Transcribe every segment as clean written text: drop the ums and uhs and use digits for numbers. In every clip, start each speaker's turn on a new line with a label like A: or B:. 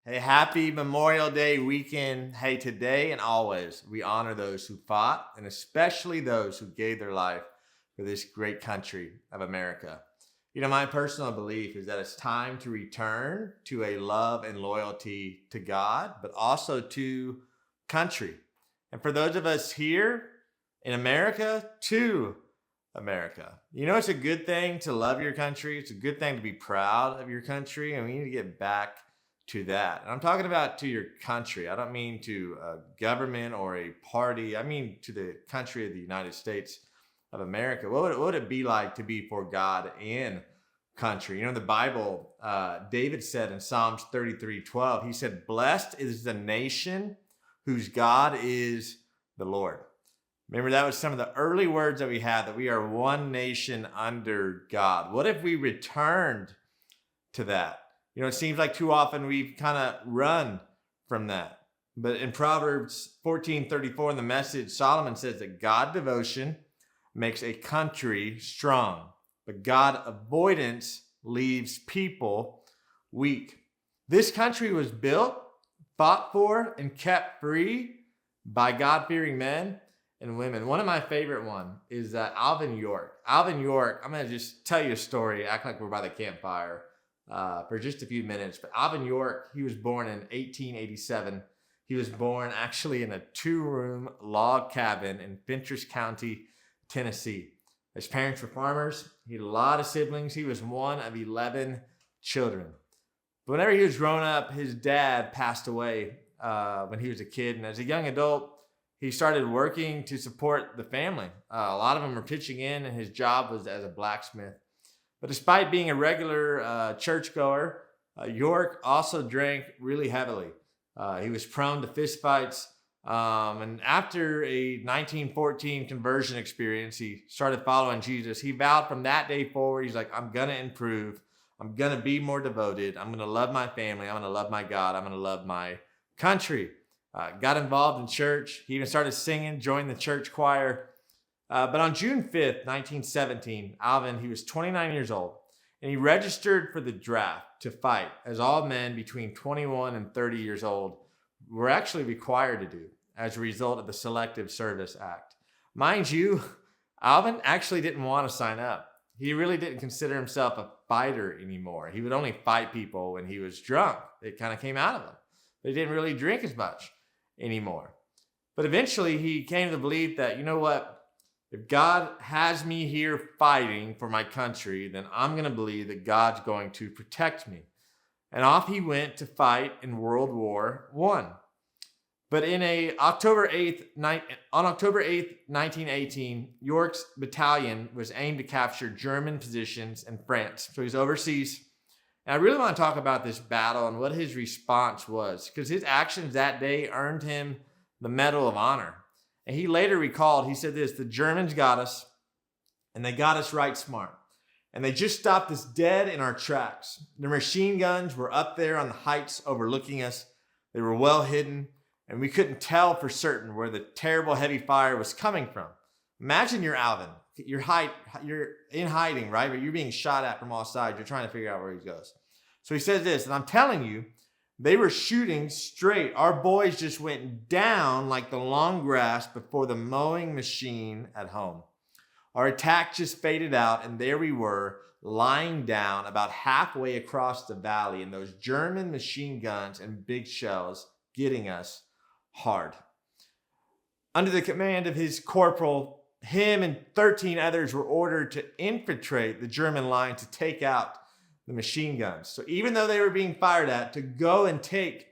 A: Hey, happy Memorial Day weekend. Hey, today and always, we honor those who fought and especially those who gave their life for this great country of America. My personal belief is that it's time to return to a love and loyalty to God, but also to country. And for those of us here in America, to America. It's a good thing to love your country. It's a good thing to be proud of your country, and we need to get back to that. And I'm talking about to your country. I don't mean to a government or a party. I mean to the country of the United States of America. What would it be like to be for God and country? In the Bible, David said in Psalms 33:12, he said, "Blessed is the nation whose God is the Lord." Remember, that was some of the early words that we had, that we are one nation under God. What if we returned to that? It seems like too often we've kind of run from that. But in Proverbs 14:34 in the Message, Solomon says that God devotion makes a country strong, but God avoidance leaves people weak. This country was built, fought for, and kept free by God-fearing men and women. One of my favorite one is Alvin York. Alvin York, I'm going to just tell you a story, act like we're by the campfire for just a few minutes. But Alvin York, he was born in 1887. He was born actually in a 2-room log cabin in Fentress County, Tennessee. His parents were farmers. He had a lot of siblings. He was one of 11 children. But whenever he was growing up, his dad passed away when he was a kid. And as a young adult, he started working to support the family. A lot of them were pitching in, and his job was as a blacksmith. But despite being a regular churchgoer, York also drank really heavily. He was prone to fistfights. And after a 1914 conversion experience, he started following Jesus. He vowed from that day forward, he's like, I'm going to improve. I'm going to be more devoted. I'm going to love my family. I'm going to love my God. I'm going to love my country. Got involved in church. He even started singing, joined the church choir. But on June 5th, 1917, Alvin, he was 29 years old, and he registered for the draft to fight, as all men between 21 and 30 years old were actually required to do as a result of the Selective Service Act. Mind you, Alvin actually didn't want to sign up. He really didn't consider himself a fighter anymore. He would only fight people when he was drunk. It kind of came out of him. But he didn't really drink as much anymore. But eventually he came to the belief that, you know what? If God has me here fighting for my country, then I'm going to believe that God's going to protect me. And off he went to fight in World War I. But on October 8th, 1918, York's battalion was aimed to capture German positions in France. So he's overseas. And I really want to talk about this battle and what his response was, because his actions that day earned him the Medal of Honor. And he later recalled, he said this, the Germans got us, and they got us right smart. And they just stopped us dead in our tracks. Their machine guns were up there on the heights overlooking us. They were well hidden, and we couldn't tell for certain where the terrible heavy fire was coming from. Imagine you're Alvin. You're in hiding, right? But you're being shot at from all sides. You're trying to figure out where he goes. So he says this, and I'm telling you, they were shooting straight. Our boys just went down like the long grass before the mowing machine at home. Our attack just faded out, and there we were, lying down about halfway across the valley, and those German machine guns and big shells getting us hard. Under the command of his corporal, him and 13 others were ordered to infiltrate the German line to take out the machine guns. So even though they were being fired at, to go and take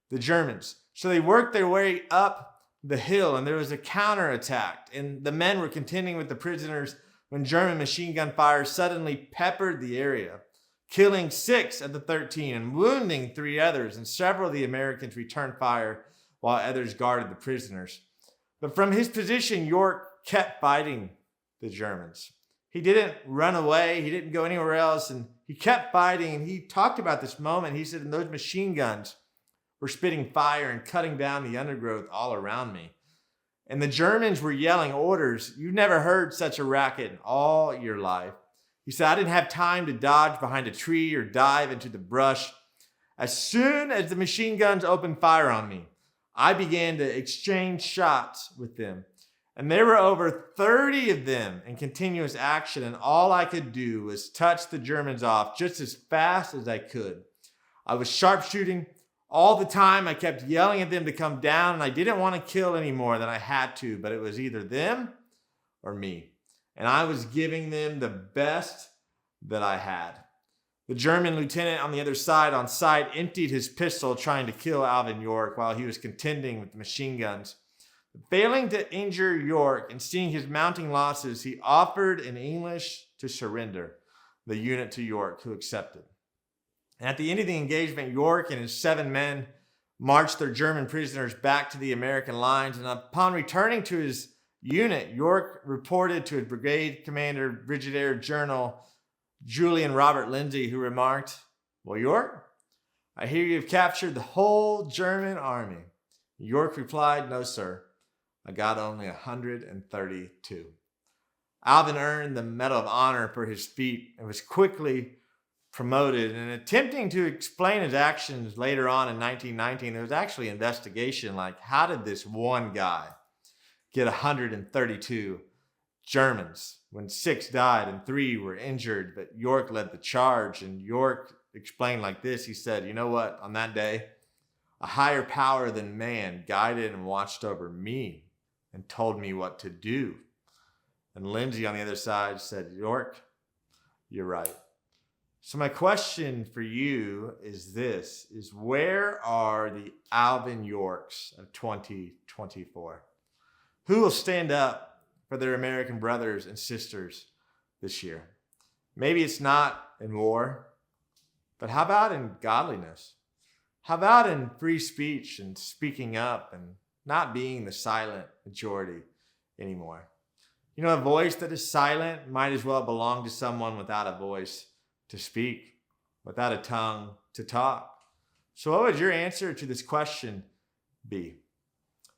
A: the Germans. So they worked their way up the hill, and there was a counterattack, and the men were contending with the prisoners when German machine gun fire suddenly peppered the area, killing 6 of the 13 and wounding 3 others, and several of the Americans returned fire while others guarded the prisoners. But from his position, York kept fighting the Germans. He didn't run away. He didn't go anywhere else. And he kept fighting. And he talked about this moment. He said, and those machine guns were spitting fire and cutting down the undergrowth all around me. And the Germans were yelling orders. You've never heard such a racket in all your life. He said, I didn't have time to dodge behind a tree or dive into the brush. As soon as the machine guns opened fire on me, I began to exchange shots with them. And there were over 30 of them in continuous action, and all I could do was touch the Germans off just as fast as I could. I was sharpshooting all the time. I kept yelling at them to come down, and I didn't want to kill any more than I had to, but it was either them or me. And I was giving them the best that I had. The German lieutenant on the other side on sight emptied his pistol trying to kill Alvin York while he was contending with the machine guns. Failing to injure York and seeing his mounting losses, he offered in English to surrender the unit to York, who accepted. And at the end of the engagement, York and his 7 men marched their German prisoners back to the American lines. And upon returning to his unit, York reported to his brigade commander, Brigadier General Julian Robert Lindsay, who remarked, "Well, York, I hear you've captured the whole German army." York replied, "No, sir. I got only 132. Alvin earned the Medal of Honor for his feat and was quickly promoted. And attempting to explain his actions later on in 1919, there was actually an investigation like, how did this one guy get 132 Germans when 6 died and 3 were injured? But York led the charge, and York explained like this. He said, "You know what? On that day, a higher power than man guided and watched over me and told me what to do." And Lindsay on the other side said, "York, you're right." So my question for you is this, is where are the Alvin Yorks of 2024? Who will stand up for their American brothers and sisters this year? Maybe it's not in war, but how about in godliness? How about in free speech and speaking up and not being the silent majority anymore? You know, a voice that is silent might as well belong to someone without a voice to speak, without a tongue to talk. So what would your answer to this question be?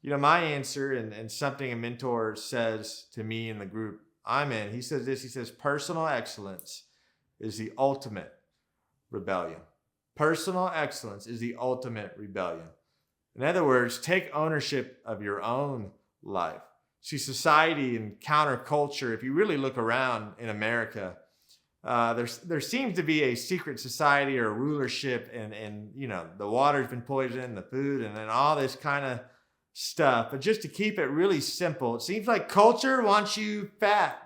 A: You know, my answer, and something a mentor says to me in the group I'm in, he says this, he says, personal excellence is the ultimate rebellion. Personal excellence is the ultimate rebellion. In other words, take ownership of your own life. See, society and counterculture, if you really look around in America, there seems to be a secret society or a rulership, and you know, the water's been poisoned, the food, and then all this kind of stuff. But just to keep it really simple, it seems like culture wants you fat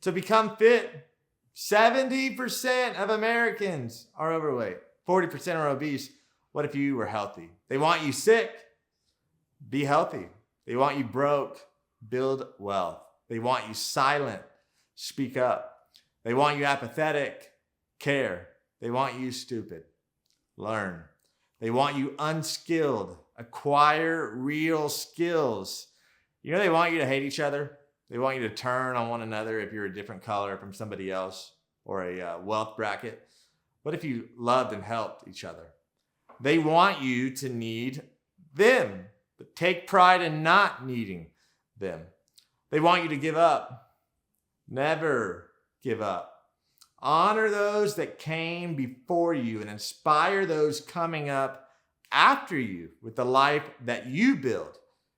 A: to become fit. 70% of Americans are overweight. 40% are obese. What if you were healthy? They want you sick. Be healthy. They want you broke. Build wealth. They want you silent. Speak up. They want you apathetic. Care. They want you stupid. Learn. They want you unskilled. Acquire real skills. You know, they want you to hate each other. They want you to turn on one another if you're a different color from somebody else or a wealth bracket. What if you loved and helped each other? They want you to need them, but take pride in not needing them. They want you to give up. Never give up. Honor those that came before you and inspire those coming up after you with the life that you build.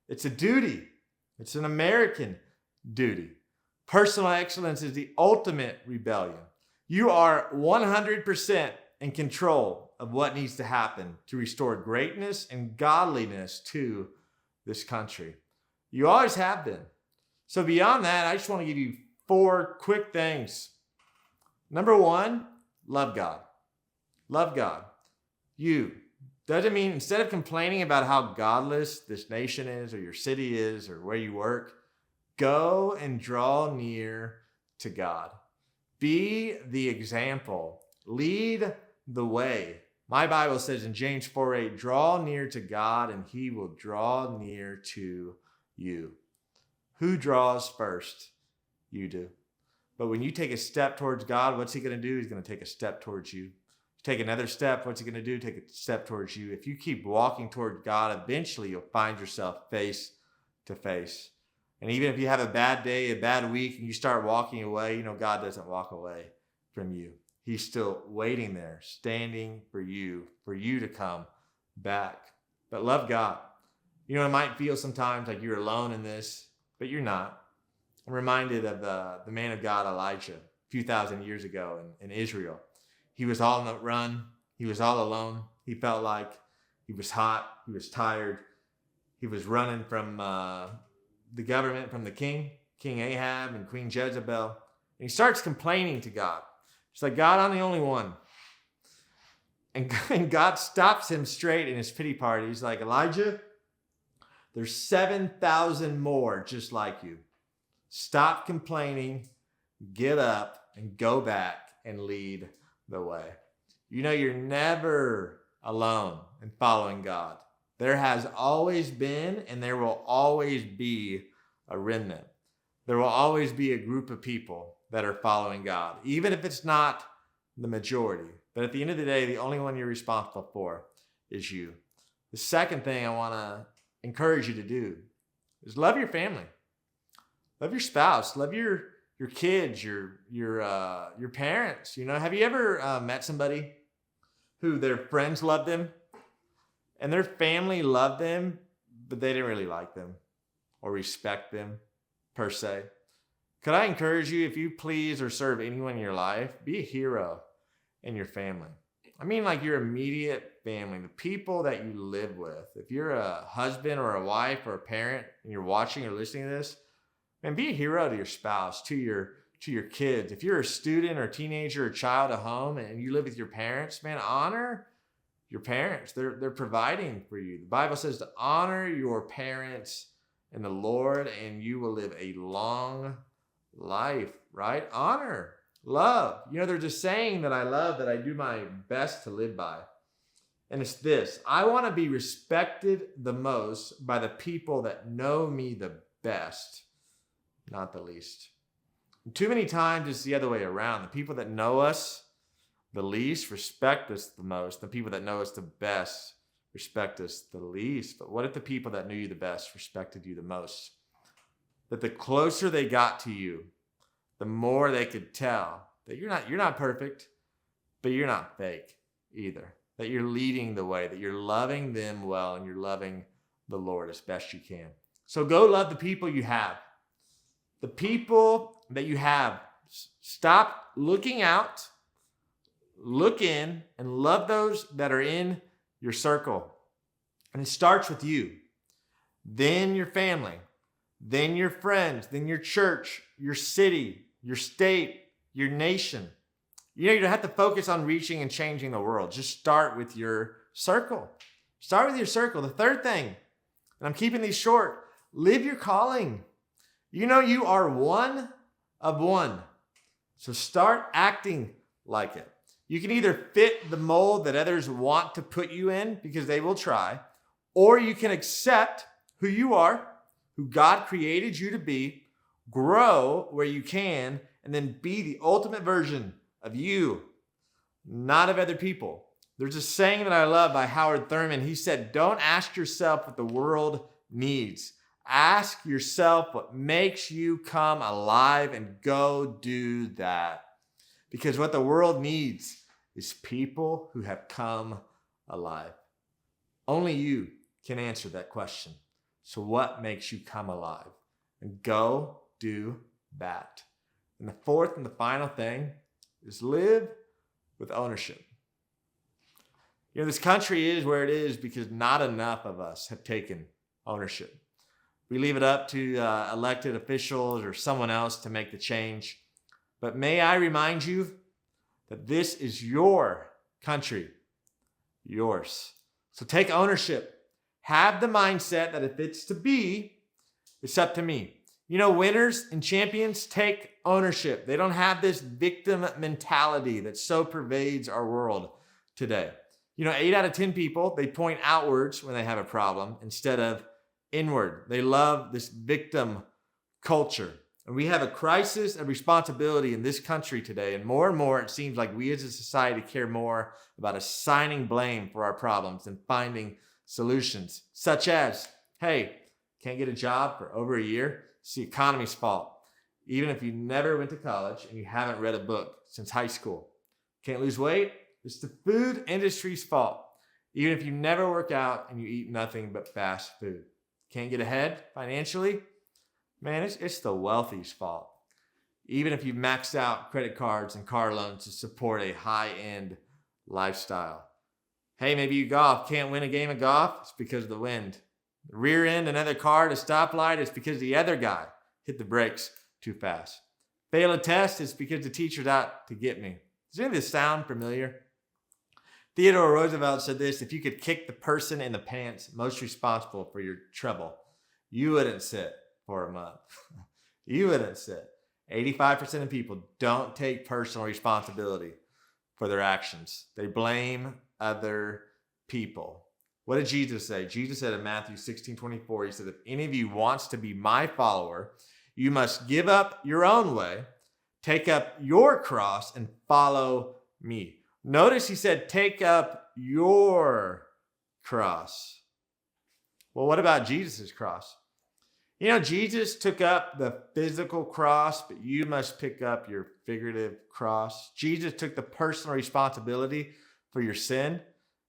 A: It's a duty. It's an American duty. Personal excellence is the ultimate rebellion. You are 100% in control of what needs to happen to restore greatness and godliness to this country. You always have been. So beyond that, I just want to give you 4 quick things. Number 1, love God. Love God. You. Doesn't mean, instead of complaining about how godless this nation is or your city is or where you work, go and draw near to God. Be the example. Lead the way. My Bible says in James 4:8, draw near to God and he will draw near to you. Who draws first? You do. But when you take a step towards God, what's he going to do? He's going to take a step towards you. Take another step, what's he going to do? Take a step towards you. If you keep walking towards God, eventually you'll find yourself face to face. And even if you have a bad day, a bad week, and you start walking away, you know, God doesn't walk away from you. He's still waiting there, standing for you to come back. But love God. You know, it might feel sometimes like you're alone in this, but you're not. I'm reminded of the man of God, Elijah, a few thousand years ago in Israel. He was all on the run. He was all alone. He felt like he was hot. He was tired. He was running from the government, from the King Ahab and Queen Jezebel. And he starts complaining to God. It's like, God, I'm the only one. And God stops him straight in his pity party. He's like, Elijah, there's 7,000 more just like you. Stop complaining, get up, and go back and lead the way. You know, you're never alone in following God. There has always been, and there will always be a remnant. There will always be a group of people that are following God, even if it's not the majority. But at the end of the day, the only one you're responsible for is you. The second thing I want to encourage you to do is love your family. Love your spouse. Love your kids, your parents. You know, have you ever met somebody who their friends loved them and their family loved them, but they didn't really like them or respect them per se? Could I encourage you, if you please or serve anyone in your life, be a hero in your family. I mean, like your immediate family, the people that you live with. If you're a husband or a wife or a parent and you're watching or listening to this, man, be a hero to your spouse, to your kids. If you're a student or a teenager or a child at home and you live with your parents, man, honor your parents. They're providing for you. The Bible says to honor your parents in the Lord and you will live a long life, right? Honor, love. You know, there's a saying that I love that I do my best to live by. And it's this: I want to be respected the most by the people that know me the best, not the least. Too many times it's the other way around. The people that know us the least respect us the most. The people that know us the best respect us the least. But what if the people that knew you the best respected you the most? That the closer they got to you, the more they could tell that you're not perfect, but you're not fake either. That you're leading the way, that you're loving them well, and you're loving the Lord as best you can. So go love the people you have. The people that you have. Stop looking out, look in, and love those that are in your circle. And it starts with you, then your family, then your friends, then your church, your city, your state, your nation. You know, you don't have to focus on reaching and changing the world. Just start with your circle. Start with your circle. The third thing, and I'm keeping these short, live your calling. You know, you are one of one. So start acting like it. You can either fit the mold that others want to put you in, because they will try, or you can accept who you are, who God created you to be, grow where you can, and then be the ultimate version of you, not of other people. There's a saying that I love by Howard Thurman. He said, don't ask yourself what the world needs. Ask yourself what makes you come alive and go do that. Because what the world needs is people who have come alive. Only you can answer that question. So what makes you come alive? And go do that. And the fourth and the final thing is live with ownership. You know, this country is where it is because not enough of us have taken ownership. We leave it up to elected officials or someone else to make the change. But may I remind you that this is your country, yours. So take ownership. Have the mindset that if it's to be, it's up to me. You know, winners and champions take ownership. They don't have this victim mentality that so pervades our world today. You know, 8 out of 10 people, they point outwards when they have a problem instead of inward. They love this victim culture. And we have a crisis of responsibility in this country today. And more, it seems like we as a society care more about assigning blame for our problems than finding solutions, such as, hey, can't get a job for over a year? It's the economy's fault. Even if you never went to college and you haven't read a book since high school. Can't lose weight? It's the food industry's fault. Even if you never work out and you eat nothing but fast food. Can't get ahead financially? Man, it's the wealthy's fault. Even if you've maxed out credit cards and car loans to support a high-end lifestyle. Hey, maybe you golf. Can't win a game of golf? It's because of the wind. Rear end another car at a stoplight? It's because the other guy hit the brakes too fast. Fail a test? It's because the teacher's out to get me. Does any of this sound familiar? Theodore Roosevelt said this: if you could kick the person in the pants most responsible for your trouble, you wouldn't sit for a month. You wouldn't sit. 85% of people don't take personal responsibility for their actions. They blame other people. What did Jesus say? Jesus said in Matthew 16:24, he said, if any of you wants to be my follower, you must give up your own way, take up your cross, and follow me. Notice he said, take up your cross. Well, what about Jesus' cross? You know, Jesus took up the physical cross, but you must pick up your figurative cross. Jesus took the personal responsibility for your sin,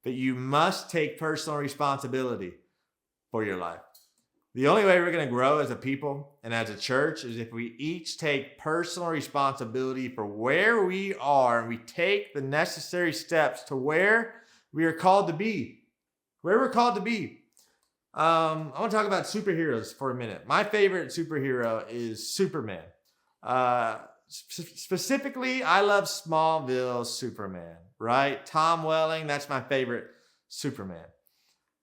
A: but you must take personal responsibility for your life. The only way we're going to grow as a people and as a church is if we each take personal responsibility for where we are and we take the necessary steps to where we are called to be. Where we're called to be. I want to talk about superheroes for a minute. My favorite superhero is Superman. Specifically, I love Smallville Superman, right? Tom Welling, that's my favorite Superman.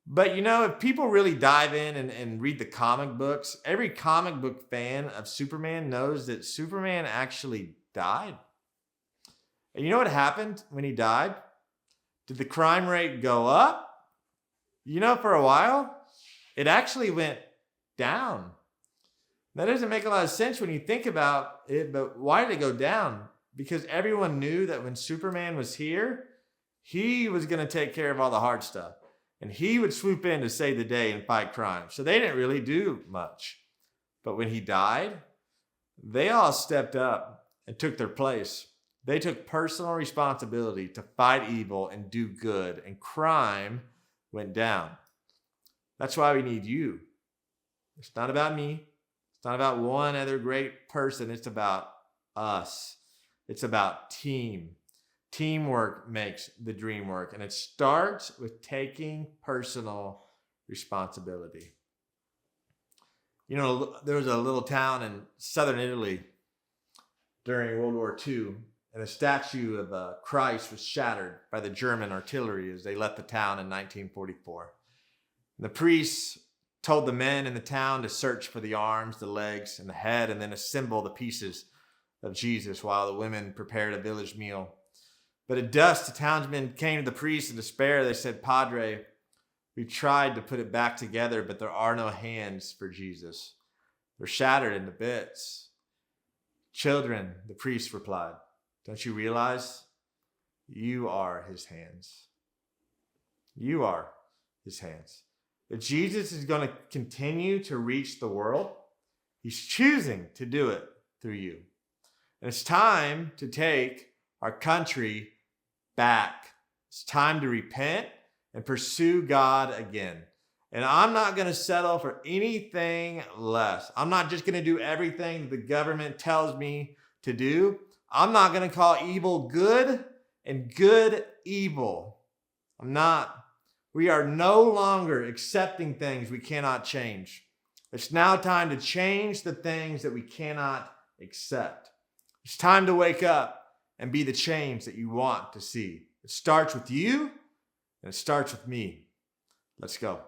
A: But you know, if people really dive in and read the comic books, every comic book fan of Superman knows that Superman actually died. And you know what happened when he died? Did the crime rate go up? You know, for a while, it actually went down. That doesn't make a lot of sense when you think about it, but why did it go down? Because everyone knew that when Superman was here, he was going to take care of all the hard stuff. And he would swoop in to save the day and fight crime. So they didn't really do much. But when he died, they all stepped up and took their place. They took personal responsibility to fight evil and do good. And crime went down. That's why we need you. It's not about me. It's not about one other great person. It's about us. It's about team. Teamwork makes the dream work. And it starts with taking personal responsibility. You know, there was a little town in southern Italy during World War II, and a statue of Christ was shattered by the German artillery as they left the town in 1944. And the priests told the men in the town to search for the arms, the legs, and the head, and then assemble the pieces of Jesus while the women prepared a village meal. But at dusk, the townsmen came to the priest in despair. They said, Padre, we tried to put it back together, but there are no hands for Jesus. They're shattered into bits. Children, the priest replied, don't you realize you are his hands? You are his hands. If Jesus is going to continue to reach the world, he's choosing to do it through you. And it's time to take our country back. It's time to repent and pursue God again. And I'm not going to settle for anything less. I'm not just going to do everything that the government tells me to do. I'm not going to call evil good and good evil. I'm not. We are no longer accepting things we cannot change. It's now time to change the things that we cannot accept. It's time to wake up and be the change that you want to see. It starts with you, and it starts with me. Let's go.